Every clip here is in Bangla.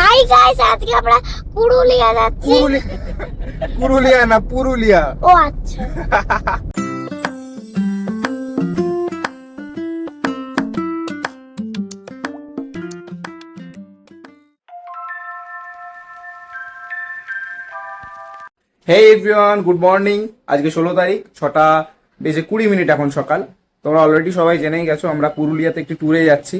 হাই গাইস, আজকে আমরা পুরুলিয়া যাচ্ছি। পুরুলিয়া না, পুরুলিয়া। ও আচ্ছা। Hey everyone, good morning. আজকে 16 তারিখ, 6:20 এখন সকাল। তোমরা অলরেডি সবাই জেনেই গেছো আমরা পুরুলিয়াতে একটি ট্যুরে যাচ্ছি।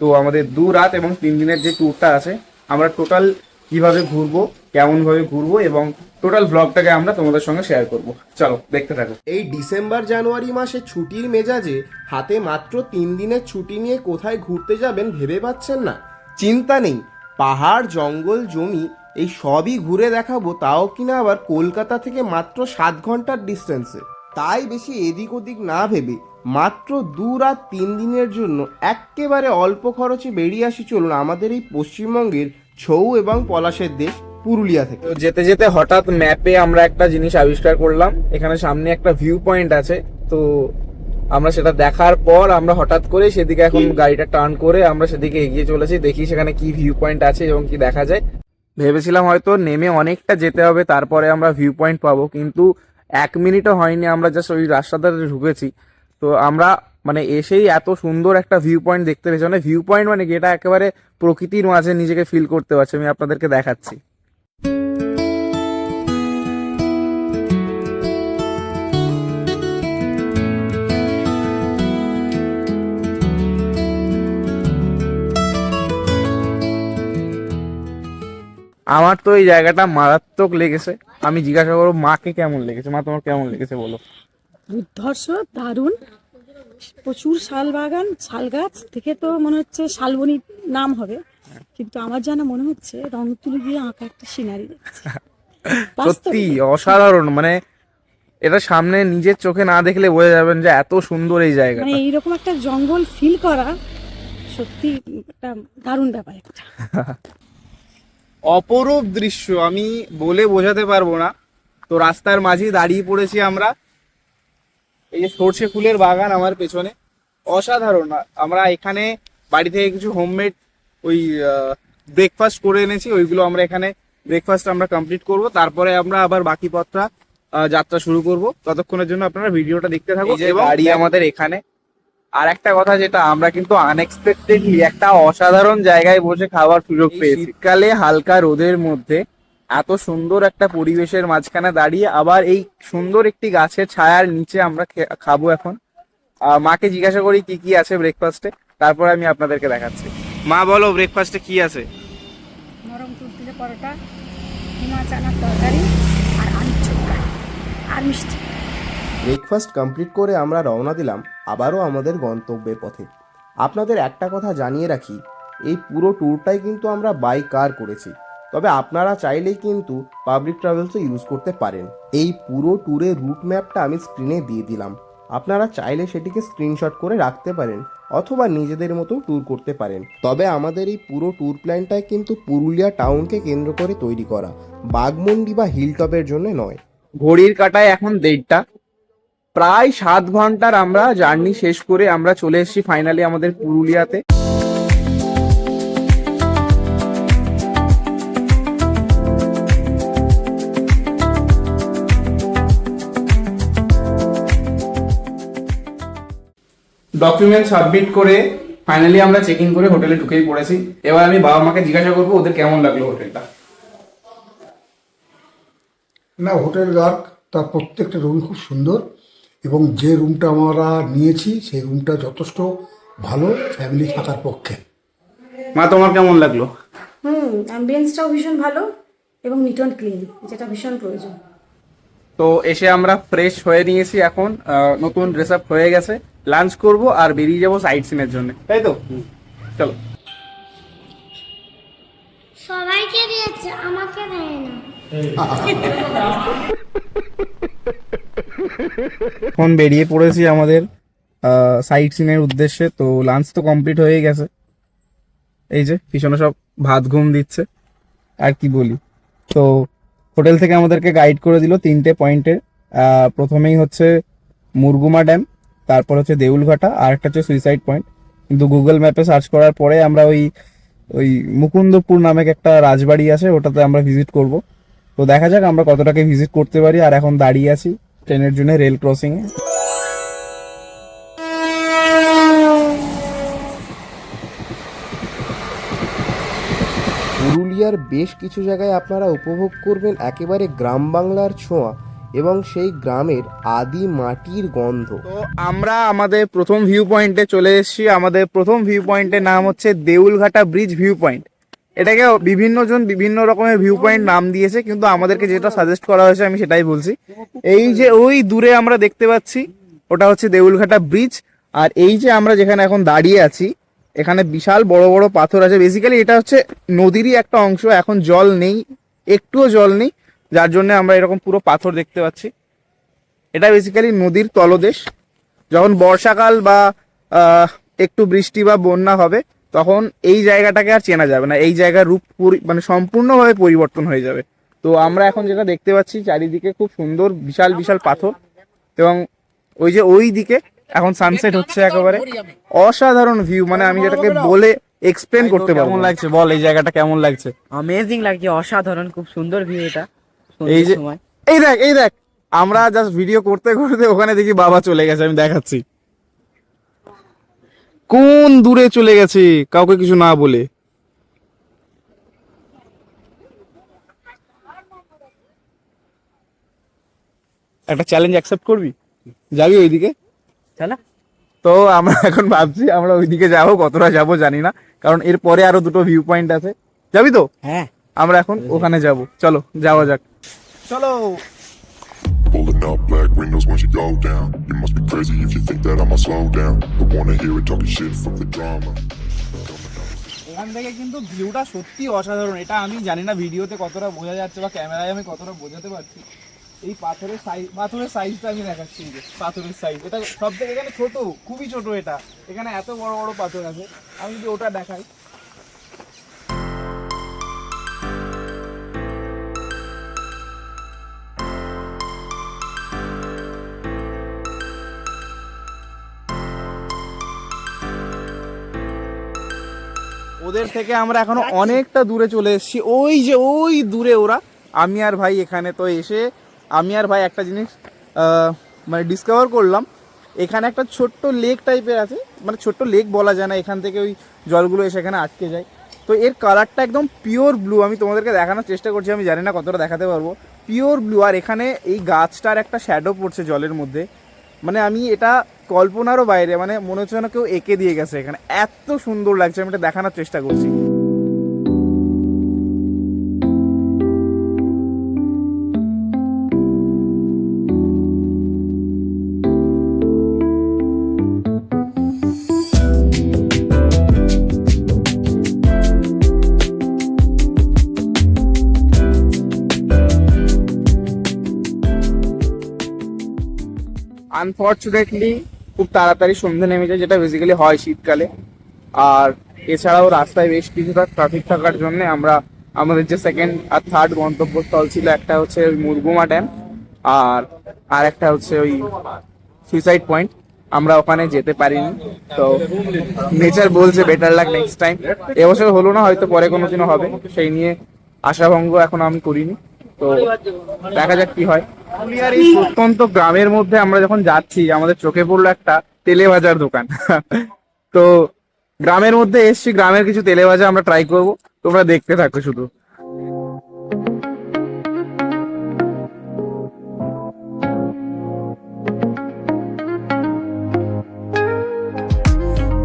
তো আমাদের 2 রাত এবং 3 দিনের যে ট্যুরটা আছে, আমরা টোটাল কিভাবে ঘুরবো, কেমন ভাবে ঘুরবো এবং টোটাল ব্লগটাকে আমরা তোমাদের সঙ্গে শেয়ার করব। চলো দেখতে থাকো। এই ডিসেম্বর জানুয়ারি মাসে ছুটির মেজাজে হাতে মাত্র 3 দিনের ছুটি নিয়ে কোথায় ঘুরতে যাবেন ভেবে পাচ্ছেন না? চিন্তা নেই, পাহাড়, জঙ্গল, জমি এই সবই ঘুরে দেখাবো, তাও কিনা আবার কলকাতা থেকে মাত্র 7 ঘন্টার ডিস্টেন্সে। তাই বেশি এদিক ওদিক না ভেবে মাত্র 2 রাত 3 দিনের জন্য একেবারে অল্প খরচে বেরিয়ে আসি চলুন আমাদের এই পশ্চিমবঙ্গের ছৌ এবং পলাশের দেশ পুরুলিয়া থেকে। তো যেতে যেতে হঠাৎ ম্যাপে আমরা একটা জিনিস আবিষ্কার করলাম, এখানে সামনে একটা ভিউ পয়েন্ট আছে। তো আমরা সেটা দেখার পর আমরা হঠাৎ করে সেদিকে এখন গাড়িটা টার্ন করে আমরা সেদিকে এগিয়ে চলেছি, দেখি সেখানে কি ভিউ পয়েন্ট আছে এবং কি দেখা যায়। ভেবেছিলাম হয়তো নেমে অনেকটা যেতে হবে তারপরে আমরা ভিউ পয়েন্ট পাবো, কিন্তু 1 মিনিটও হয়নি, আমরা জাস্ট ওই রাস্তাটাতে ঢুকেছি। তো আমরা মানে এসেই এত সুন্দর একটা ভিউ পয়েন্ট দেখতে পেয়েছি। মানে ভিউ পয়েন্ট মানে কি, এটা একেবারে প্রকৃতির মাঝে নিজেকে ফিল করতে পারছি। আমি আপনাদেরকে দেখাচ্ছি। আমার তো এই জায়গাটা মারাত্মক লেগেছে। আমি জিজ্ঞাসা করবো মাকে কেমন লেগেছে। মা, তোমার কেমন লেগেছে বলো। দুর্ধর্ষ, দারুণ। প্রচুর শাল বাগান, শাল গাছ থেকে তো মনে হচ্ছে শালবনী নাম হবে, কিন্তু আমার জানা মনে হচ্ছে রং তুলি দিয়ে আঁকা একটা সিনারি দেখছি। সত্যি অসাধারণ। মানে এটা সামনে নিজের চোখে না দেখলে বোঝা যাবেন যে এত সুন্দর এই জায়গাটা। মানে এইরকম একটা জঙ্গল ফিল করা সত্যি একটা দারুণ ব্যাপার একটা। অপরূপ দৃশ্য, আমি বলে বোঝাতে পারবো না। তো রাস্তার মাঝে দাঁড়িয়ে পড়েছি আমরা। এই যে সর্ষে ফুলের বাগান আমার পেছনে, অসাধারণ। আমরা এখানে বাড়ি থেকে কিছু হোমমেড ওই ব্রেকফাস্ট করে এনেছি, ওইগুলো আমরা এখানে ব্রেকফাস্ট আমরা কমপ্লিট করব, তারপরে আমরা আবার বাকি পথটা যাত্রা শুরু করব। ততক্ষণের জন্য আপনারা ভিডিওটা দেখতে থাকুন। এই যে গাড়ি আমাদের এখানে। আর একটা কথা, যেটা আমরা কিন্তু আনএক্সপেক্টেডলি একটা অসাধারণ জায়গায় বসে খাওয়ার সুযোগ পেয়েছি। শীতকালে হালকা রোদের মধ্যে এত সুন্দর একটা পরিবেশের মাঝখানে দাঁড়িয়ে আবার এই সুন্দর একটি গাছের ছায়ার নিচে আমরা খাবো এখন। মাকে জিজ্ঞাসা করি কি কি আছে ব্রেকফাস্টে, তারপর আমি আপনাদেরকে দেখাচ্ছি। মা বলো, ব্রেকফাস্টে কি আছে? নরম তুলতুলে পরোটা, কিমা চানার তরকারি, আর আলুর চোখা, আর মিষ্টি। ব্রেকফাস্ট কমপ্লিট করে আমরা রওনা দিলাম আবারও আমাদের গন্তব্যের পথে। আপনাদের একটা কথা জানিয়ে রাখি, এই পুরো ট্যুরটাই কিন্তু আমরা বাই কার করেছি, তবে আপনারা চাইলেই কিন্তু পাবলিক ট্রাভেলসও ইউজ করতে পারেন। এই পুরো ট্যুরের রুট ম্যাপটা আমি স্ক্রিনে দিয়ে দিলাম, আপনারা চাইলে সেটিকে স্ক্রিনশট করে রাখতে পারেন অথবা নিজেদের মতো ট্যুর করতে পারেন। তবে আমাদের এই পুরো ট্যুর প্ল্যানটাই কিন্তু পুরুলিয়া টাউনকে কেন্দ্র করে তৈরি করা, বাঘমুন্ডি বা হিলটপের জন্য নয়। ঘড়ির কাঁটায় এখন 1:30, প্রায় 7 ঘন্টার আমরা জার্নি শেষ করে আমরা চলে এসেছি ফাইনালি আমাদের পুরুলিয়াতে। ডকুমেন্ট সাবমিট করে ফাইনালি আমরা চেক ইন করে হোটেলে ঢুকেই পড়েছি। এবার আমি বাবা মাকে জিজ্ঞাসা করবো ওদের কেমন লাগলো হোটেলটা। না, হোটেল গার্গ তার প্রত্যেকটা রুমই খুব সুন্দর, এবং যে রুমটা আমরা নিয়েছি সেই রুমটা যথেষ্ট ভালো ফ্যামিলি থাকার পক্ষে। মা, তোমার কেমন লাগলো? অ্যাম্বিয়েন্সটাও ভীষণ ভালো এবং নিট অ্যান্ড ক্লিন, যেটা ভীষণ প্রয়োজন। তো এসে আমরা ফ্রেশ হয়ে নিয়েছি, এখন নতুন ড্রেস আপ হয়ে গেছে, লাঞ্চ করব আর বেরিয়ে যাবো সাইট সিনের জন্য, তাই তো? চলো। সবাইকে দিয়েছে, আমাকে দেয় না। এখন বেরিয়ে পড়েছি আমাদের সাইট সিনের উদ্দেশ্যে। তো লাঞ্চ তো কমপ্লিট হয়ে গেছে, এই যে পিছনে সব ভাত ঘুম দিচ্ছে। আর কি বলি, তো হোটেল থেকে আমাদেরকে গাইড করে দিল 3টে পয়েন্টে। প্রথমেই হচ্ছে মুরগুমা ড্যাম, তারপর হচ্ছে দেউলঘাটা, আর একটা হচ্ছে সুইসাইড পয়েন্ট। কিন্তু গুগল ম্যাপে সার্চ করার পরে আমরা ওই ওই মুকুন্দপুর নামে একটা রাজবাড়ি আছে, ওটাতে আমরা ভিজিট করব। তো দেখা যাক আমরা কতটাকে ভিজিট করতে পারি। আর এখন দাঁড়িয়ে আছি ট্রেনের জন্য রেল ক্রসিং এ। পুরুলিয়ার বেশ কিছু জায়গায় আপনারা উপভোগ করবেন একেবারে গ্রাম বাংলার ছোঁয়া এবং সেই গ্রামের আদি মাটির গন্ধ। তো আমরা আমাদের প্রথম ভিউ পয়েন্টে চলে এসেছি। আমাদের প্রথম ভিউ পয়েন্টের নাম হচ্ছে দেউলঘাটা ব্রিজ ভিউ পয়েন্ট। এটাকে বিভিন্ন জন বিভিন্ন রকমের ভিউ পয়েন্ট নাম দিয়েছে, কিন্তু আমাদেরকে যেটা সাজেস্ট করা হয়েছে আমি সেটাই বলছি। এই যে ওই দূরে আমরা দেখতে পাচ্ছি ওটা হচ্ছে দেউলঘাটা ব্রিজ। আর এই যে আমরা যেখানে এখন দাঁড়িয়ে আছি এখানে বিশাল বড় বড় পাথর আছে। বেসিক্যালি এটা হচ্ছে নদীরই একটা অংশ, এখন জল নেই, একটুও জল নেই, যার জন্য আমরা এরকম পুরো পাথর দেখতে পাচ্ছি। এটা বেসিক্যালি নদীর তলদেশ। যখন বর্ষাকাল বা একটু বৃষ্টি বা বন্যা হবে তখন এই জায়গাটাকে আর চেনা যাবে না, এই জায়গার রূপ মানে সম্পূর্ণভাবে পরিবর্তন হয়ে যাবে। তো আমরা এখন যেটা দেখতে পাচ্ছি চারিদিকে খুব সুন্দর বিশাল বিশাল পাথর, এবং ওই যে ওই দিকে এখন সানসেট হচ্ছে, একেবারে অসাধারণ ভিউ, মানে আমি যেটাকে বলে এক্সপ্লেন করতে পারবো। কেমন লাগছে বল, এই জায়গাটা কেমন লাগছে? অ্যামেজিং লাগছে, অসাধারণ, খুব সুন্দর ভিউ এটা। এই যে এই দেখ আমরা জাস্ট ভিডিও করতে করতে ওখানে দেখি বাবা চলে গেছে, আমি দেখাচ্ছি কোন দূরে চলে গেছে কাউকে কিছু না বলে। একটা চ্যালেঞ্জ অ্যাকসেপ্ট করবি? যাবি ওইদিকে? চলো। তো আমরা এখন ভাবছি আমরা ওইদিকে যাবো, কতটা যাবো জানি না, কারণ এরপরে আরো দুটো ভিউ পয়েন্ট আছে। যাবি তো? হ্যাঁ, আমরা এখন ওখানে যাব, চলো যাওয়া যাক, চলো। Pulling up black windows once you go down. You must be crazy if you think that I'ma slow down. Don't wanna hear it talking shit, fuck the drama. এখান থেকে কিন্তু ভিউটা সত্যি অসাধারণ। এটা আমি জানি না ভিডিওতে কতটা বোঝা যাচ্ছে বা ক্যামেরায় আমি কতটা বোঝাতে পারছি। এই পাথরের সাইজটা আমি দেখাচ্ছি, এই যে পাথরের সাইজ, এটা সব থেকে এখানে ছোট, খুবই ছোট এটা। এখানে এত বড় বড় পাথর আছে, আমি যদি ওটা দেখাই। ওদের থেকে আমরা এখনো অনেকটা দূরে চলে এসেছি, ওই যে ওই দূরে ওরা। আমি আর ভাই এখানে তো এসে আমি আর ভাই একটা জিনিস মানে ডিসকভার করলাম, এখানে একটা ছোট্ট লেক টাইপের আছে, মানে ছোট্ট লেক বলা যায় না, এখান থেকে ওই জলগুলো এসে এখানে আটকে যায়। তো এর কালারটা একদম পিওর ব্লু, আমি তোমাদেরকে দেখানোর চেষ্টা করছি, আমি জানি না কতটা দেখাতে পারবো, পিওর ব্লু। আর এখানে এই গাছটার একটা শ্যাডো পড়ছে জলের মধ্যে, মানে আমি এটা কল্পনারও বাইরে, মানে মনে হচ্ছে না কেউ এঁকে দিয়ে গেছে এখানে, এত সুন্দর লাগছে। আমি এটা দেখানোর চেষ্টা করছি। আনফর্চুনেটলি খুব তাড়াতাড়ি সন্ধ্যে নেমে যায়, যেটা বেসিক্যালি হয় শীতকালে। আর এছাড়াও রাস্তায় বেশ কিছুটা ট্রাফিক থাকার জন্য আমরা আমাদের যে সেকেন্ড আর থার্ড গন্তব্যস্থল ছিল, একটা হচ্ছে ওই মুরগুমা ড্যাম আর একটা হচ্ছে ওই সুইসাইড পয়েন্ট, আমরা ওখানে যেতে পারিনি। তো নেচার বলছে বেটার লাক নেক্সট টাইম। এবছর হলো না, হয়তো পরে কোনো দিনও হবে, সেই নিয়ে আশাভঙ্গ এখন আমি করিনি। তো দেখা যাক কি হয়। পুরুলিয়ার এই প্রত্যন্ত গ্রামের মধ্যে আমরা যখন যাচ্ছি আমাদের চোখে পড়লো একটা তেলে ভাজার দোকান। তো গ্রামের মধ্যে এসছি, গ্রামের কিছু তেলে ভাজা আমরা ট্রাই করব, তোমরা দেখতে থাকো শুধু।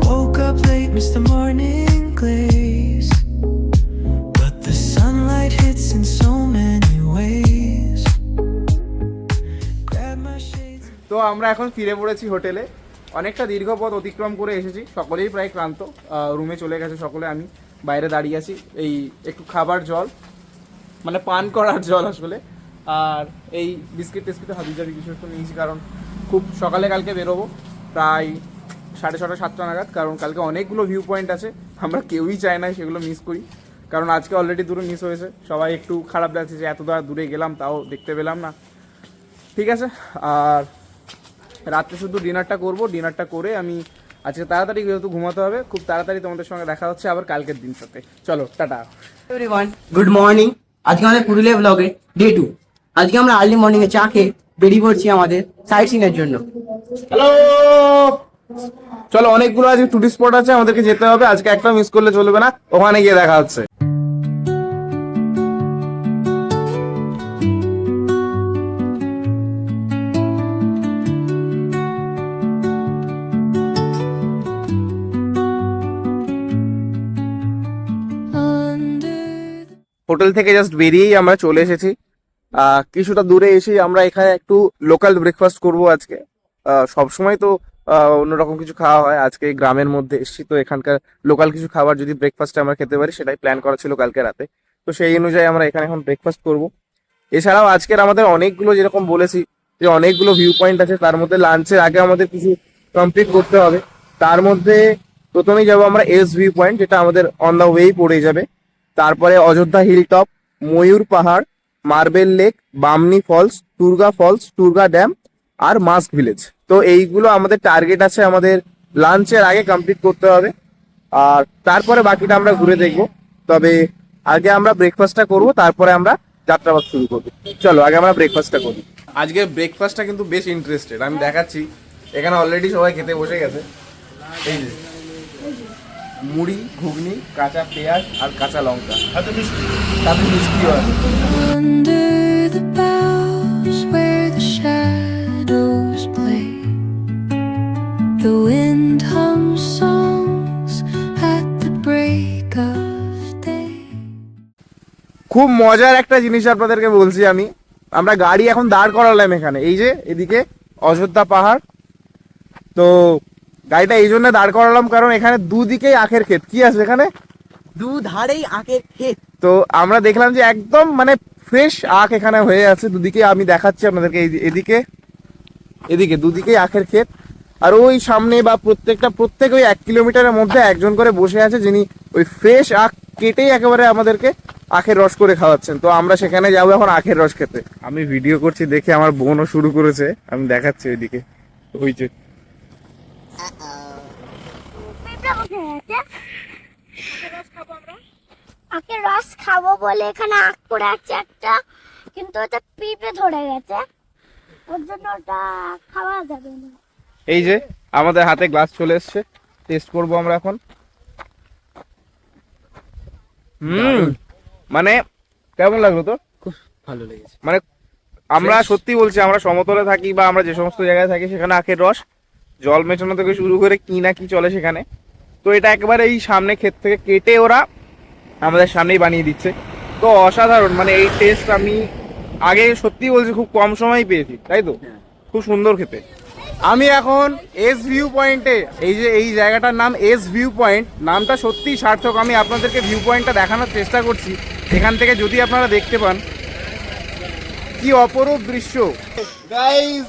Woke up late, missed the morning glaze, but the sunlight hits in so many ways. Grab my shades. তো আমরা এখন ফিরে পড়েছি হোটেলে, অনেকটা দীর্ঘ পথ অতিক্রম করে এসেছি, সকলেই প্রায় ক্লান্ত, রুমে চলে গেছে সকলে, আমি বাইরে দাঁড়িয়ে আছি। এই একটু খাবার জল, মানে পান করার জল আসলে, আর এই বিস্কিট টিস্কিট হাবিজাবি কিছু একটু নিয়েছি, কারণ খুব সকালে কালকে বেরোবো, প্রায় 6:30 7টা নাগাদ, কারণ কালকে অনেকগুলো ভিউ পয়েন্ট আছে, আমরা কেউই চাই না সেগুলো মিস করি, কারণ আজকে অলরেডি দূরে মিস হয়েছে, সবাই একটু খারাপ লাগছে যে এত দূরে গেলাম তাও দেখতে পেলাম না। ঠিক আছে, আর রাত্রে শুধু ডিনারটা করব, ডিনারটা করে আমি আজকে তাড়াতাড়ি যেহেতু ঘুমাতে হবে, খুব তাড়াতাড়ি তোমাদের সঙ্গে দেখা হচ্ছে আবার কালকের দিন সাথে। চলো টাটা। Everyone, good morning. আজকে আমাদের পুরুলিয়া ব্লগে ডে 2। আজকে আমরা আর্লি মর্নিং এ চা খেয়ে বেরিয়ে পড়ছি আমাদের সাইট সিনের জন্য। হ্যালো, চলো অনেকগুলো আজকে টুরিস্ট স্পট আছে, আমাদেরকে যেতে হবে। আজকে একটা মিস করলে চলবে না, ওখানে গিয়ে দেখা হচ্ছে। হোটেল থেকে জাস্ট বেরিয়েই আমরা চলে এসেছি। কিছুটা দূরে এসেই আমরা এখানে একটু লোকাল ব্রেকফাস্ট করব আজকে। সবসময় তো অন্যরকম কিছু খাওয়া হয়, আজকে গ্রামের মধ্যে এসেছি তো এখানকার লোকাল কিছু খাবার যদি ব্রেকফাস্টে আমরা খেতে পারি, সেটাই প্ল্যান করা ছিল কালকে রাতে। তো সেই অনুযায়ী আমরা এখানে এখন ব্রেকফাস্ট করব। এছাড়াও আজকের আমাদের অনেকগুলো, যেরকম বলেছি যে অনেকগুলো ভিউ পয়েন্ট আছে, তার মধ্যে লাঞ্চের আগে আমাদের কিছু কমপ্লিট করতে হবে। তার মধ্যে প্রথমেই যাবো আমরা এস ভিউ পয়েন্ট, যেটা আমাদের অন দ্য ওয়েই পড়ে যাবে। তারপরে Ayodhya hill top, Mayur Pahar, marble lake, Bamni falls, Turga falls, Turga dam আর মাস্ক ভিলেজ। তো এইগুলো আমাদের টার্গেট আছে, আমাদের লাঞ্চের আগে কমপ্লিট করতে হবে। আর তারপরে বাকিটা আমরা ঘুরে দেখবো। তবে আগে আমরা ব্রেকফাস্টটা করবো, তারপরে আমরা যাত্রাবাদ শুরু করবো। চলো আগে আমরা ব্রেকফাস্টটা করি। আজকে ব্রেকফাস্টটা কিন্তু বেশ ইন্টারেস্টেড, আমি দেখাচ্ছি। এখানে অলরেডি সবাই খেতে বসে গেছে। এই যে মুড়ি, ঘুগনি, কাঁচা পেঁয়াজ আর কাঁচা লঙ্কা, সাথে মিষ্টিও আছে। Under the boughs where the shadows play, the wind hums songs at the break of day. খুব মজার একটা জিনিস আপনাদেরকে বলছি আমি। আমরা গাড়ি এখন দাঁড় করালাম এখানে, এই যে এদিকে অযোধ্যা পাহাড়। তো গাড়িটা এই জন্য দাঁড় করালাম কারণ এখানে দুদিকেই আখের ক্ষেত। কি আছে এখানে? দুধারেই আখের ক্ষেত। তো আমরা দেখলাম যে একদম মানে ফ্রেশ আখ এখানে হয়ে আছে দুদিকে। আমি দেখাচ্ছি আপনাদেরকে, এদিকে এদিকে দুদিকেই আখের ক্ষেত। আর ওই সামনে বা প্রত্যেক ওই 1 কিলোমিটারের মধ্যে একজন করে বসে আছে, যিনি ওই ফ্রেশ আখ কেটেই একেবারে আমাদেরকে আখের রস করে খাওয়াচ্ছেন। তো আমরা সেখানে যাবো এখন আখের রস খেতে। আমি ভিডিও করছি দেখে আমার বোনও শুরু করেছে, আমি দেখাচ্ছি ওইদিকে। ওই যে আখের রস খাবো বলে এখানে আখ পড়ে আছে একটা, কিন্তু ওটা পিঁপড়ে ধরে গেছে, ওর জন্য ওটা খাওয়া যাবে না। এই যে আমাদের হাতে গ্লাস চলে এসছে, টেস্ট করবো আমরা এখন। মানে কেমন লাগলো তো? খুব ভালো লেগেছে। মানে আমরা সত্যি বলছি, আমরা সমতলে থাকি বা আমরা যে সমস্ত জায়গায় থাকি সেখানে আখের রস জল মেশানো থেকে শুরু করে কি না কি চলে সেখানে। তো এটা একেবারে এই সামনে ক্ষেত থেকে কেটে ওরা আমাদের সামনেই বানিয়ে দিচ্ছে। তো অসাধারণ, মানে এই টেস্ট আমি আগে সত্যি বলছি খুব কম সময় পেয়েছি, তাই তো? খুব সুন্দর খেতে। আমি এখন এস ভিউ পয়েন্টে, এই যে এই জায়গাটার নাম এস ভিউ পয়েন্ট, নামটা সত্যিই সার্থক। আমি আপনাদেরকে ভিউ পয়েন্টটা দেখানোর চেষ্টা করছি এখান থেকে, যদি আপনারা দেখতে পান কি অপরূপ দৃশ্য। গাইস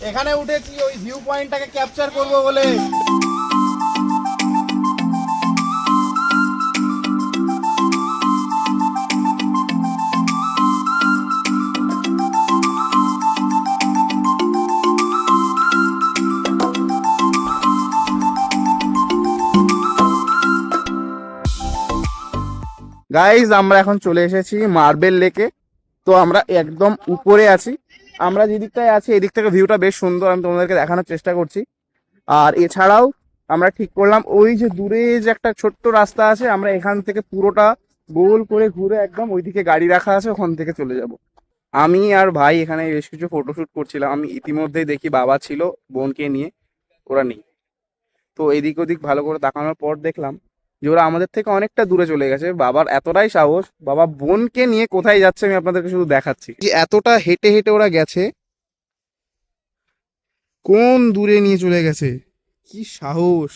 এখানে উঠেছি ওই ভিউ পয়েন্টটাকে ক্যাপচার করব বলে। গাইজ আমরা এখন চলে এসেছি মার্বেল লেকে। তো আমরা একদম উপরে আছি, আমরা যে দিকটায় আছি এদিক থেকে ভিউটা বেশ সুন্দর, আমি তোমাদেরকে দেখানোর চেষ্টা করছি। আর এছাড়াও আমরা ঠিক করলাম ওই যে দূরে যে একটা ছোট্ট রাস্তা আছে, আমরা এখান থেকে পুরোটা গোল করে ঘুরে একদম ওইদিকে গাড়ি রাখা আছে, ওখান থেকে চলে যাব। আমি আর ভাই এখানে বেশ কিছু ফটোশুট করছিলাম। আমি ইতিমধ্যেই দেখি বাবা ছিল বোনকে নিয়ে, ওরা নেই। তো এদিক ওদিক ভালো করে তাকানোর পর দেখলাম যে ওরা আমাদের থেকে অনেকটা দূরে চলে গেছে। বাবার এতটাই সাহস, বাবা বোনকে নিয়ে কোথায় যাচ্ছে আমি আপনাদেরকে শুধু দেখাচ্ছি। যে এতটা হেঁটে হেঁটে ওরা গেছে, কোন দূরে নিয়ে চলে গেছে, কি সাহস!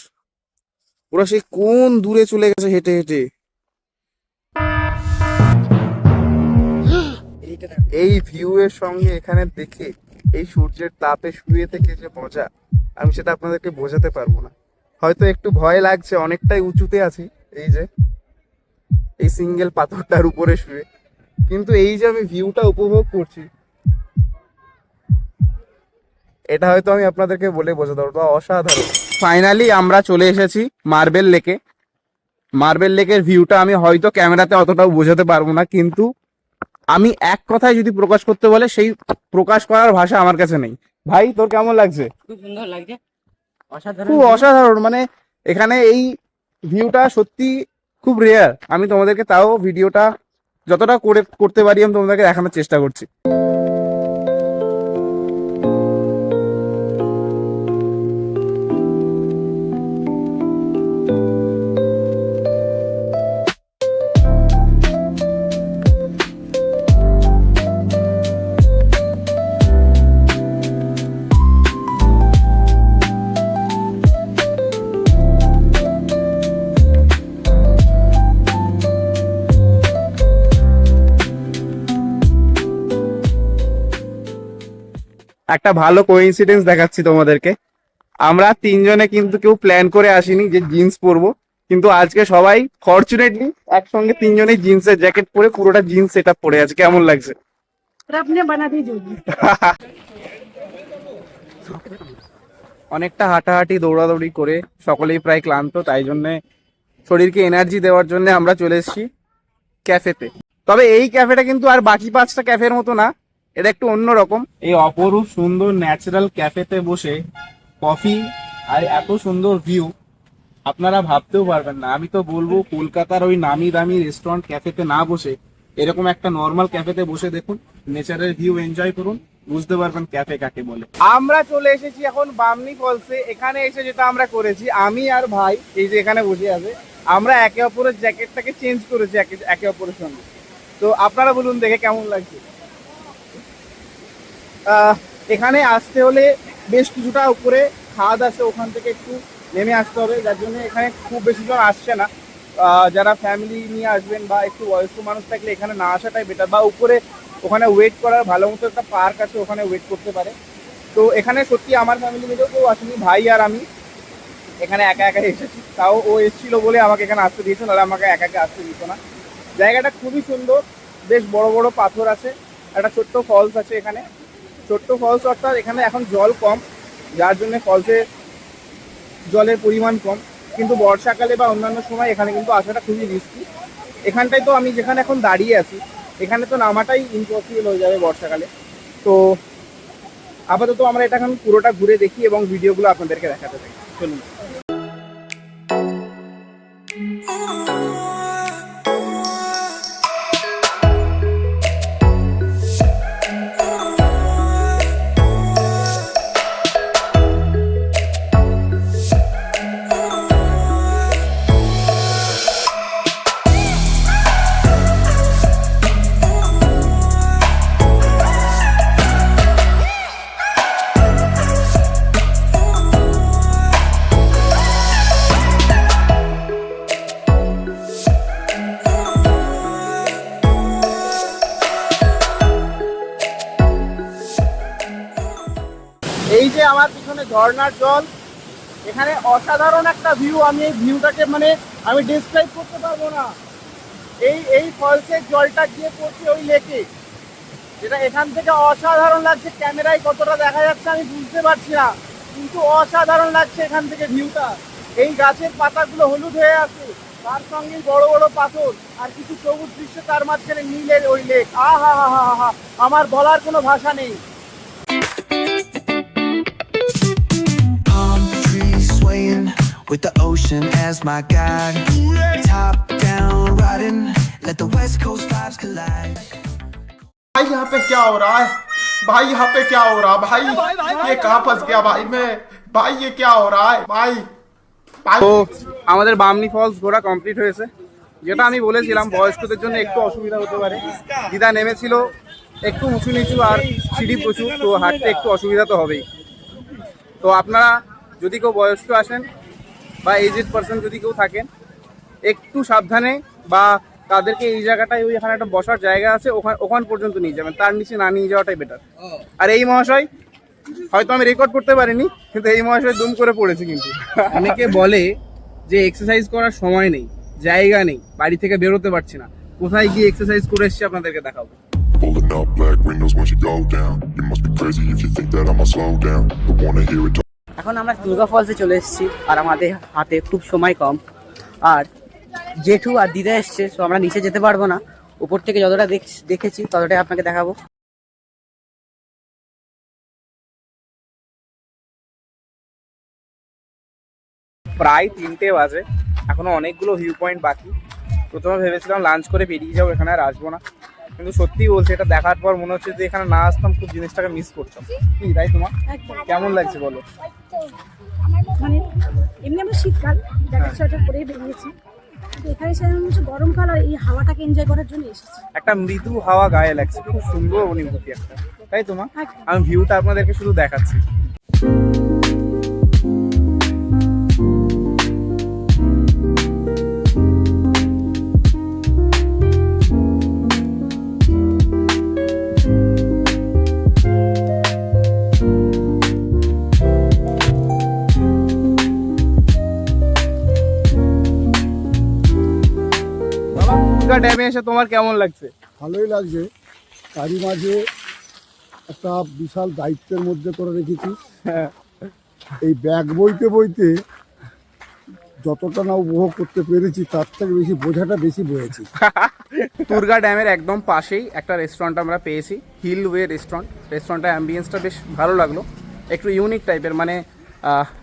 ওরা সেই কোন দূরে চলে গেছে হেঁটে হেঁটে। এই ভিউ এর সঙ্গে এখানে দেখে এই সূর্যের তাপে শুয়ে থেকে যে মজা, আমি সেটা আপনাদেরকে বোঝাতে পারবো না। হয়তো একটু ভয় লাগছে, অনেকটাই উঁচুতে আছি, এই যে এই সিঙ্গেল পাথরটার উপরে শুয়ে, কিন্তু এই যে আমি ভিউটা উপভোগ করছি, এটা হয়তো আমি আপনাদেরকে বলে বোঝাতে পারবো না। অসাধারণ। ফাইনালি আমরা চলে এসেছি মার্বেল লেকে। মার্বেল লেকের ভিউটা আমি হয়তো ক্যামেরাতে অতটাও বোঝাতে পারবো না, কিন্তু আমি এক কথায় যদি প্রকাশ করতে বলে সেই প্রকাশ করার ভাষা আমার কাছে নেই। ভাই তোর কেমন লাগছে? খুব সুন্দর লাগছে, অসাধারণ। খুব অসাধারণ, মানে এখানে এই ভিউটা সত্যি খুব রেয়ার। আমি তোমাদেরকে তাও ভিডিওটা যতটা করতে পারি আমি তোমাদেরকে দেখানোর চেষ্টা করছি। একটা ভালো কোইন্সিডেন্স দেখাচ্ছি তোমাদেরকে। আমরা তিনজনে কিন্তু কেউ প্ল্যান করে আসিনি যে জিন্স পরবো, কিন্তু আজকে সবাই ফরচুনেটলি একসঙ্গে তিনজনেই জিন্সের জ্যাকেট পরে পুরোটা জিন্স সেটআপ পরে আছে। কেমন লাগছে? रब ने बना दी जोड़ी। অনেকটা হাঁটাহাঁটি দৌড়াদৌড়ি করে সকলেই প্রায় ক্লান্ত, তাই জন্য শরীরকে এনার্জি দেওয়ার জন্য আমরা চলে এসেছি ক্যাফেতে। তবে এই ক্যাফেটা কিন্তু আর বাকি 5টা ক্যাফের মতো না, এটা একটু অন্যরকম। এই অপরূপ সুন্দর ন্যাচারাল ক্যাফেতে বসে কফি আর এত সুন্দর ভিউ আপনারা ভাবতেও পারবেন না। আমি তো বলবো কলকাতার ওই নামি দামি রেস্টুরেন্ট ক্যাফেতে না বসে এরকম একটা নর্মাল ক্যাফেতে বসে দেখুন, নেচারের ভিউ এনজয় করুন, বুঝতে পারবেন ক্যাফে কাকে বলে। আমরা চলে এসেছি এখন বামনি ফলসে। এখানে এসে যেটা আমরা করেছি, আমি আর ভাই এই যে এখানে বসে আছে, আমরা একে অপরের জ্যাকেটটাকে চেঞ্জ করেছি একে অপরের সঙ্গে। তো আপনারা বলুন দেখে কেমন লাগছে। এখানে আসতে হলে বেশ কিছুটা উপরে খাদ আছে, ওখান থেকে একটু নেমে আসতে হবে, যার জন্য এখানে খুব বেশি জন আসছে না। যারা ফ্যামিলি নিয়ে আসবেন বা একটু বয়স্ক মানুষ থাকলে এখানে না আসাটাই বেটার, বা উপরে ওখানে ওয়েট করার ভালো মতো একটা পার্ক আছে, ওখানে ওয়েট করতে পারে। তো এখানে সত্যি আমার ফ্যামিলি মিলেও কেউ আসেনি, ভাই আর আমি এখানে একা একা এসেছি। তাও ও এসেছিল বলে আমাকে এখানে আসতে দিয়েছে, নাহলে আমাকে একা একা আসতে দিত না। জায়গাটা খুবই সুন্দর, বেশ বড় বড় পাথর আছে, একটা ছোট্ট ফলস আছে এখানে। ছোট্ট ফলস অর্থাৎ এখানে এখন জল কম, যার জন্য ফলসে জলের পরিমাণ কম, কিন্তু বর্ষাকালে বা অন্যান্য সময় এখানে কিন্তু আসাটা খুবই রিস্কি। এখানটায় তো আমি যেখানে এখন দাঁড়িয়ে আছি এখানে তো নামাটাই ইম্পসিবল হয়ে যাবে বর্ষাকালে। তো আপাতত আমরা এটা এখন পুরোটা ঘুরে দেখি এবং ভিডিওগুলো আপনাদেরকে দেখাতে থাকি। চলুন। এই যে আমার পিছনে ঝর্ণার জল, এখানে অসাধারণ একটা ভিউ। আমি এই ভিউটাকে আমি ডিসক্রাইব করতে পারবো না। এই ফলসের জলটা গিয়ে পড়ছে ওই লেকে, যেটা এখান থেকে অসাধারণ লাগছে। ক্যামেরায় কতটা দেখা যাচ্ছে আমি বুঝতে পারছি না, কিন্তু অসাধারণ লাগছে এখান থেকে ভিউটা। এই গাছের পাতাগুলো হলুদ হয়ে আছে, তার সঙ্গে বড় বড় পাথর আর কিছু সবুজ দৃশ্য, তার মাঝখানে নীলের ওই লেক। আহা হা হা হা, আমার বলার কোনো ভাষা নেই। Palm trees swaying with the ocean as my guide. Top down riding, let the West Coast vibes collide. भाई यहाँ पे क्या हो रहा है? भाई यहाँ पे क्या हो रहा है? भाई ये कहाँ फंस गया भाई मैं? भाई ये क्या हो रहा है भाई? তো আমাদের বামনি ফলস ঘোরা কমপ্লিট হয়েছে। যেটা আমি বলেছিলাম বয়স্কদের জন্য একটু অসুবিধা হতে পারে, দিদা নেমেছিল একটু উঁচু নিচু আর সিঁড়ি প্রচুর, তো হাঁটতে একটু অসুবিধা তো হবেই। তো আপনারা যদি কেউ বয়স্ক আসেন বা এজেড পার্সন যদি কেউ থাকেন, একটু সাবধানে, বা তাদেরকে এই জায়গাটায় ওই এখানে একটা বসার জায়গা আছে ওখান পর্যন্ত নিয়ে যাবেন, তার নিচে না নিয়ে যাওয়াটাই বেটার। আর এই মহাশয় হয়তো আমি রেকর্ড করতে পারিনি, কিন্তু এই মহাশয় দুম করে পড়েছে। কিন্তু অনেকে বলে যে এক্সারসাইজ করার সময় নেই, জায়গা নেই, বাড়ি থেকে বেরোতে পারছি না, কোথায় গিয়ে এক্সারসাইজ করে এসেছি আপনাদেরকে দেখাবো। Pulling up black windows once you go down. You must be crazy if you think that I'ma slow down. But wanna hear it talk. এখন আমরা দুর্গা ফলসে চলে এসেছি, আর আমাদের হাতে খুব সময় কম। আর জেঠু আর দিদা এসছে, তো আমরা নিচে যেতে পারবো না। উপর থেকে যতটা দেখেছি ততটাই আপনাকে দেখাবো। প্রায় 3টে বাজে, এখনো অনেকগুলো ভিউ পয়েন্ট বাকি। প্রথমে ভেবেছিলাম লাঞ্চ করে বেরিয়ে যাবো, এখানে আর আসবো না, কিন্তু সত্যি বলছি এটা দেখার পর মনে হচ্ছে যে এখানে না আসতাম খুব জিনিসটাকে মিস করতাম। কি তাই তোমার কেমন লাগছে বলো? মানে এমনি আমরা শীতকাল জ্যাকেট সোয়েটার পরে বেরিয়েছি, তো এখানে এসে আমি হচ্ছে গরমকাল আর এই হাওয়াটাকে এনজয় করার জন্য এসেছি। একটা মৃদু হাওয়া গায়ে লাগছে, খুব সুন্দর অনুভূতি একটা, তাই তোমার? একদম। আমি ভিউটা আপনাদেরকে শুধু দেখাচ্ছি। বাবা, দুর্গা ড্যামে এসে তোমার কেমন লাগছে? ভালোই লাগছে, তারই মাঝে একটা বিশাল দায়িত্বের মধ্যে করে রেখেছি। এই ব্যাগ বইতে বইতে যতটা না উপভোগ করতে পেরেছি তার থেকে বেশি বোঝাটা বেশি বয়েছি। দুর্গা ড্যামের একদম পাশেই একটা রেস্টুরেন্ট আমরা পেয়েছি, হিল ওয়ে রেস্টুরেন্ট। রেস্টুরেন্টের অ্যাম্বিয়েন্সটা বেশ ভালো লাগলো, একটু ইউনিক টাইপের, মানে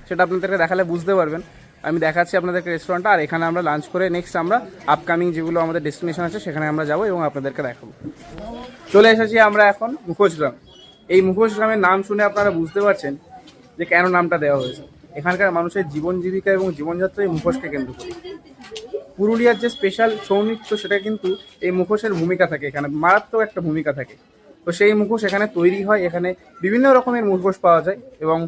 সেটা আপনাদেরকে দেখালে বুঝতে পারবেন। আমি দেখাচ্ছি আপনাদেরকে রেস্টুরেন্টটা, আর এখানে আমরা লাঞ্চ করে নেক্সট আমরা আপকামিং যেগুলো আমাদের ডেস্টিনেশন আছে সেখানে আমরা যাবো এবং আপনাদেরকে দেখাবো। চলে এসেছি আমরা এখন মুখোশগ্রাম। এই মুখোশগ্রামের নাম শুনে আপনারা বুঝতে পারছেন যে কেন নামটা দেওয়া হয়েছে। এখানকার মানুষের জীবন জীবিকা এবং জীবনযাত্রা এই মুখোশকে কেন্দ্র করে। পুরুলিয়ার যে স্পেশাল ছৌ নৃত্য সেটা কিন্তু এই মুখোশের ভূমিকা থাকে, এখানে মারাত্মক একটা ভূমিকা থাকে। তো সেই মুখোশ এখানে তৈরি হয়, এখানে বিভিন্ন রকমের মুখোশ পাওয়া যায়। এবং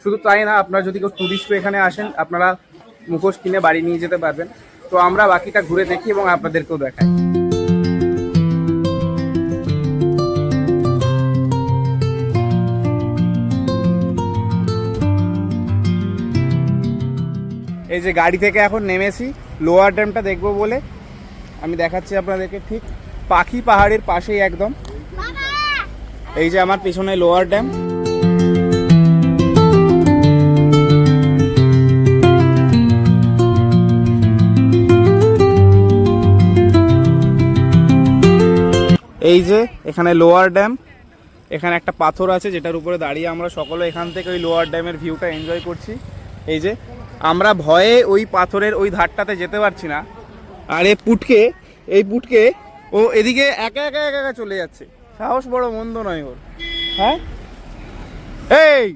শুধু তাই না, আপনারা যদি কেউ টুরিস্ট এখানে আসেন আপনারা মুখোশ কিনে বাড়ি নিয়ে যেতে পারবেন। তো আমরা বাকিটা ঘুরে দেখি এবং আপনাদেরকেও দেখাই। এই যে গাড়ি থেকে এখন নেমেছি লোয়ার ড্যামটা দেখবো বলে। আমি দেখাচ্ছি আপনাদেরকে, ঠিক পাখি পাহাড়ের পাশেই একদম। এই যে আমার পেছনে লোয়ার ড্যাম। এই যে এখানে লোয়ার ড্যাম, এখানে একটা পাথর আছে যেটার উপরে দাঁড়িয়ে আমরা সকলে এখান থেকে ওই লোয়ার ড্যামের ভিউটা এনজয় করছি। এই যে আমরা ভয়ে ওই পাথরের ওই ধারটাতে যেতে পারছি না, আর এই পুটকে ও এদিকে একা একা একা একা চলে যাচ্ছে। সাহস বড় মন্দ নয় ওর। হ্যাঁ, এই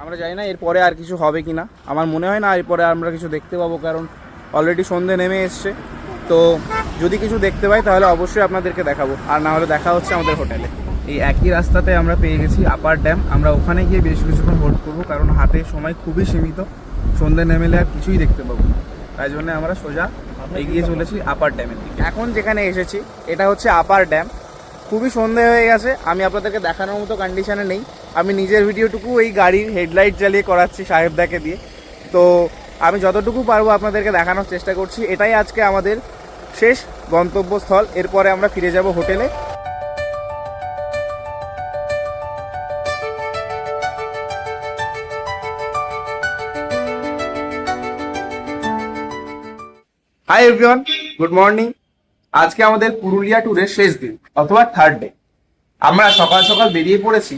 আমরা জানি না এরপরে আর কিছু হবে কি না। আমার মনে হয় না এরপরে আমরা কিছু দেখতে পাবো, কারণ অলরেডি সন্ধে নেমে এসছে। তো যদি কিছু দেখতে পাই তাহলে অবশ্যই আপনাদেরকে দেখাবো, আর না হলে দেখা হচ্ছে আমাদের হোটেলে। এই একই রাস্তাতে আমরা পেয়ে গেছি আপার ড্যাম। আমরা ওখানে গিয়ে বেশ কিছুক্ষণ হোল্ড করবো, কারণ হাতে সময় খুবই সীমিত, সন্ধে নেমেলে আর কিছুই দেখতে পাবো। তাই জন্য আমরা সোজা এগিয়ে চলেছি আপার ড্যামের দিকে। এখন যেখানে এসেছি এটা হচ্ছে আপার ড্যাম। খুবই সন্ধে হয়ে গেছে, আমি আপনাদেরকে দেখানোর মতো কন্ডিশনে নেই। আমি নিজের ভিডিওটুকু এই গাড়ির হেডলাইট জ্বালিয়ে করাচ্ছি সাহেবদাকে দিয়ে। তো আমি যতটুকু পারবো আপনাদেরকে দেখানোর চেষ্টা করছি। এটাই আজকে আমাদের শেষ গন্তব্যস্থল, এরপরে আমরা ফিরে যাব হোটেলে। Hi everyone, good morning. আজকে আমাদের পুরুলিয়া ট্যুরের শেষ দিন অথবা থার্ড ডে। আমরা সকাল সকাল বেরিয়ে পড়েছি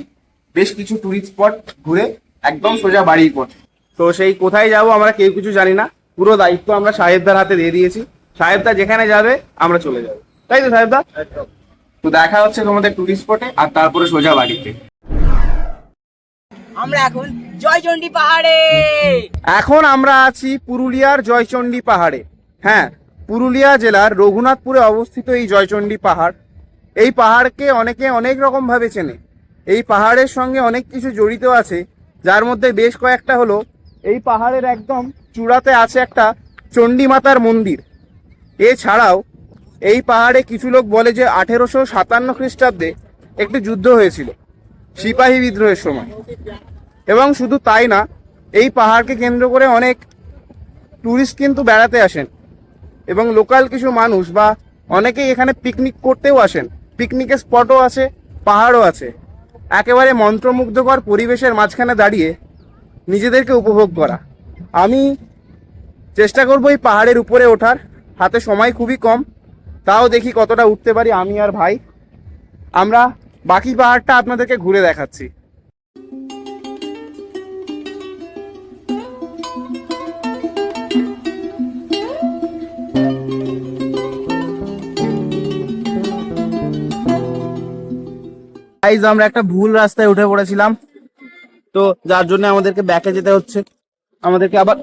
বেশ কিছু ট্যুরিস্ট স্পট ঘুরে একদম সোজা বাড়ির পথে। তো সেই কোথায় যাব আমরা কেউ কিছু জানি না, পুরো দায়িত্ব আমরা সাহেবদার হাতে দিয়ে দিয়েছি। সাহেবদা যেখানে যাবে আমরা চলে যাব, তাই তো সাহেবদা? তো দেখা হচ্ছে তোমাদের ট্যুরিস্ট স্পটে, আর তারপরে সোজা বাড়িতে। আমরা এখন জয়চণ্ডী পাহাড়ে। এখন আমরা আছি পুরুলিয়ার জয়চণ্ডী পাহাড়ে। হ্যাঁ, পুরুলিয়া জেলার রঘুনাথপুরে অবস্থিত এই জয়চণ্ডী পাহাড়। এই পাহাড়কে অনেকে অনেক রকম ভাবে চেনে। এই পাহাড়ের সঙ্গে অনেক কিছু জড়িত আছে, যার মধ্যে বেশ কয়েকটা হলো এই পাহাড়ের একদম চূড়াতে আছে একটা চণ্ডী মাতার মন্দির। এছাড়াও এই পাহাড়ে কিছু লোক বলে যে 1857 খ্রিস্টাব্দে একটি যুদ্ধ হয়েছিল সিপাহী বিদ্রোহের সময়। এবং শুধু তাই না, এই পাহাড়কে কেন্দ্র করে অনেক ট্যুরিস্ট কিন্তু বেড়াতে আসেন, এবং লোকাল কিছু মানুষ বা অনেকেই এখানে পিকনিক করতেও আসেন। পিকনিকের স্পটও আছে, পাহাড়ও আছে। একেবারে মন্ত্রমুগ্ধকর পরিবেশের মাঝখানে দাঁড়িয়ে নিজেদেরকে উপভোগ করা। আমি চেষ্টা করবো এই পাহাড়ের উপরে ওঠার, হাতে সময় খুবই কম, তাও দেখি কতটা উঠতে পারি আমি আর ভাই। আমরা বাকি পাহাড়টা আপনাদেরকে ঘুরে দেখাচ্ছি। গাইজ আমরা একটা ভুল রাস্তায় উঠে পড়েছিলাম, তো যার জন্য আমাদেরকে ব্যাকে যেতে হচ্ছে, আমাদেরকে আবার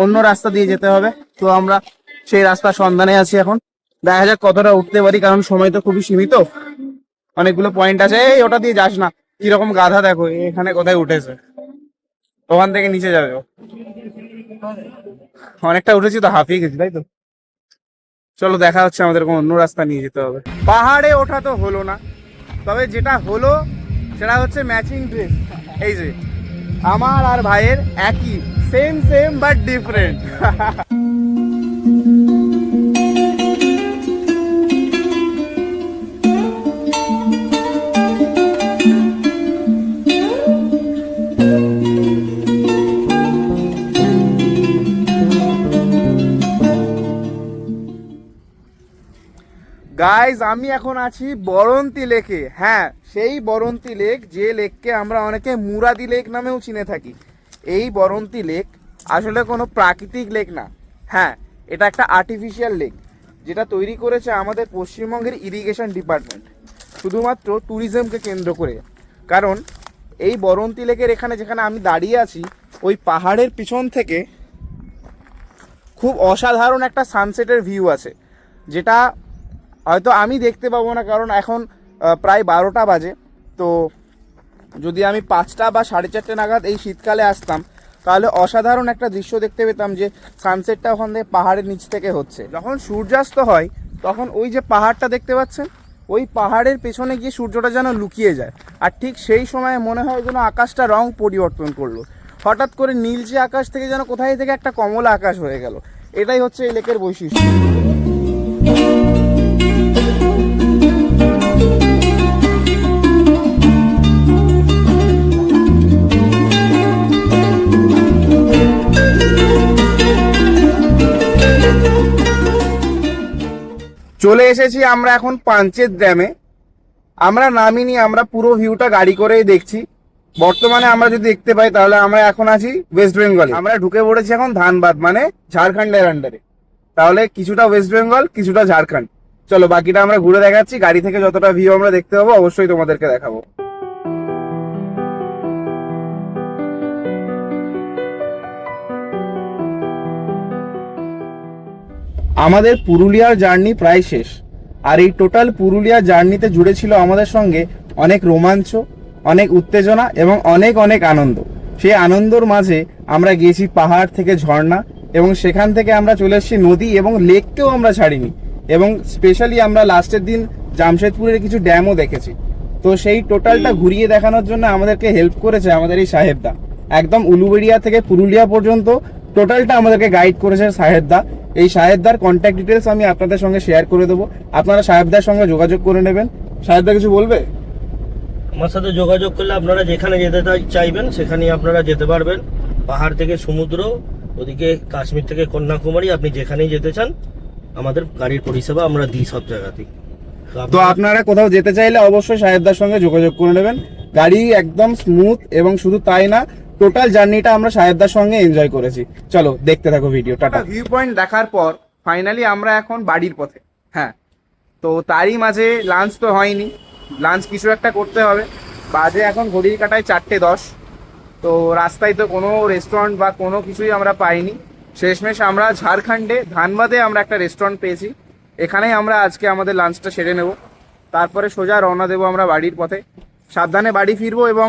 অন্য রাস্তা দিয়ে যেতে হবে। তো আমরা সেই রাস্তার সন্ধানে আছি এখন, দেখা যাক কতটা উঠতে পারি, কারণ সময় তো খুবই সীমিত, অনেকগুলো পয়েন্ট আছে। এই ওটা দিয়ে যাস না, কিরকম গাধা দেখো এখানে কোথায় উঠেছে, ওখান থেকে নিচে যাবে। অনেকটা উঠেছি তো হাঁপিয়ে গেছি, তাই তো। চলো দেখা হচ্ছে, আমাদের অন্য রাস্তা নিয়ে যেতে হবে। পাহাড়ে ওঠা তো হলো না, তবে যেটা হলো সেটা হচ্ছে ম্যাচিং ড্রেস। এই যে আমার আর ভাইয়ের একই, same same but different. Guys আমি এখন আছি বরন্তি লেকে। হ্যাঁ, সেই বরন্তি লেক, যে লেককে আমরা অনেকে মুরাদি লেক নামেও চিনে থাকি। এই বরন্তি লেক আসলে কোনো প্রাকৃতিক লেক না, হ্যাঁ এটা একটা আর্টিফিশিয়াল লেক, যেটা তৈরি করেছে আমাদের পশ্চিমবঙ্গের ইরিগেশন ডিপার্টমেন্ট, শুধুমাত্র ট্যুরিজমকে কেন্দ্র করে। কারণ এই বরন্তি লেকের এখানে যেখানে আমি দাঁড়িয়ে আছি, ওই পাহাড়ের পিছন থেকে খুব অসাধারণ একটা সানসেটের ভিউ আছে, যেটা হয়তো আমি দেখতে পাবো না, কারণ এখন প্রায় 12টা বাজে। তো যদি আমি 5টা বা 4:30 নাগাদ এই শীতকালে আসতাম, তাহলে অসাধারণ একটা দৃশ্য দেখতে পেতাম, যে সানসেটটা ওখান থেকে পাহাড়ের নিচ থেকে হচ্ছে। যখন সূর্যাস্ত হয় তখন ওই যে পাহাড়টা দেখতে পাচ্ছেন, ওই পাহাড়ের পেছনে গিয়ে সূর্যটা যেন লুকিয়ে যায়, আর ঠিক সেই সময় মনে হয় যেন আকাশটা রং পরিবর্তন করলো, হঠাৎ করে নীলচে আকাশ থেকে যেন কোথায় থেকে একটা কমলা আকাশ হয়ে গেল। এটাই হচ্ছে এই লেকের বৈশিষ্ট্য। চলে এসেছি আমরা এখন পাঞ্চেত ড্যামে। আমরা নামিনি, আমরা পুরো ভিউটা গাড়ি করেই দেখছি। বর্তমানে আমরা যদি দেখতে পাই তাহলে আমরা এখন আছি ওয়েস্ট বেঙ্গলে। আমরা ঢুকে পড়েছি এখন ধানবাদ, মানে ঝাড়খণ্ডের আন্ডারে। তাহলে কিছুটা ওয়েস্ট বেঙ্গল, কিছুটা ঝাড়খণ্ড। চলো বাকিটা আমরা ঘুরে দেখাচ্ছি, গাড়ি থেকে যতটা ভিউ আমরা দেখতে পাবো অবশ্যই তোমাদেরকে দেখাবো। আমাদের পুরুলিয়ার জার্নি প্রায় শেষ, আর এই টোটাল পুরুলিয়া জার্নিতে জুড়ে ছিল আমাদের সঙ্গে অনেক রোমাঞ্চ, অনেক উত্তেজনা এবং অনেক অনেক আনন্দ। সেই আনন্দর মাঝে আমরা গিয়েছি পাহাড় থেকে ঝর্ণা, এবং সেখান থেকে আমরা চলে এসেছি নদী এবং লেককেও আমরা ছাড়িনি, এবং স্পেশালি আমরা লাস্টের দিন জামশেদপুরের কিছু ড্যামও দেখেছি। তো সেই টোটালটা ঘুরিয়ে দেখানোর জন্য আমাদেরকে হেল্প করেছে আমাদের এই সাহেবদা। একদম উলুবেড়িয়া থেকে পুরুলিয়া পর্যন্ত টোটালটা আমাদেরকে গাইড করেছে সাহেবদা। এই সাহেবদার কন্ট্যাক্ট ডিটেলস আমি আপনাদের সঙ্গে শেয়ার করে দেবো, আপনারা সাহেবদার সঙ্গে যোগাযোগ করে নেবেন। সাহেবদা কিছু বলবে? আমার সাথে যোগাযোগ করলে আপনারা যেখানে যেতে চাইবেন সেখানেই আপনারা যেতে পারবেন। পাহাড় থেকে সমুদ্র, ওদিকে কাশ্মীর থেকে কন্যাকুমারী, আপনি যেখানেই যেতে চান আমাদের গাড়ির পরিষেবা আমরা দিই সব জায়গাতেই। তো আপনারা কোথাও যেতে চাইলে অবশ্যই সাহেবদার সঙ্গে যোগাযোগ করে নেবেন। গাড়ি একদম স্মুথ, এবং শুধু তাই না, টোটাল জার্নিটা আমরা সাহেবদার সঙ্গে এনজয় করেছি। চলো দেখতে থাকো ভিডিও। টাটা। ভিউ পয়েন্ট দেখার পর ফাইনালি আমরা এখন বাড়ির পথে। হ্যাঁ, তো তারই মাঝে লাঞ্চ তো হয়নি, লাঞ্চ কিছু একটা করতে হবে। বাজে এখন ঘড়ির কাটায় 4:10। তো রাস্তায় তো কোনো রেস্টুরেন্ট বা কোনো কিছুই আমরা পাইনি। শেষমেশ আমরা ঝাড়খণ্ডে ধানবাদে আমরা একটা রেস্টুরেন্ট পেয়েছি, এখানেই আমরা আজকে আমাদের লাঞ্চটা সেরে নেব। তারপরে সোজা রওনা দেবো আমরা বাড়ির পথে। সাবধানে বাড়ি ফিরবো, এবং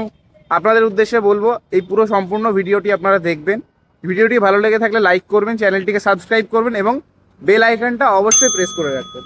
আপনাদের উদ্দেশ্যে বলবো এই পুরো সম্পূর্ণ ভিডিওটি আপনারা দেখবেন। ভিডিওটি ভালো লেগে থাকলে লাইক করবেন, চ্যানেলটিকে সাবস্ক্রাইব করবেন, এবং বেল আইকনটা অবশ্যই প্রেস করে রাখবেন।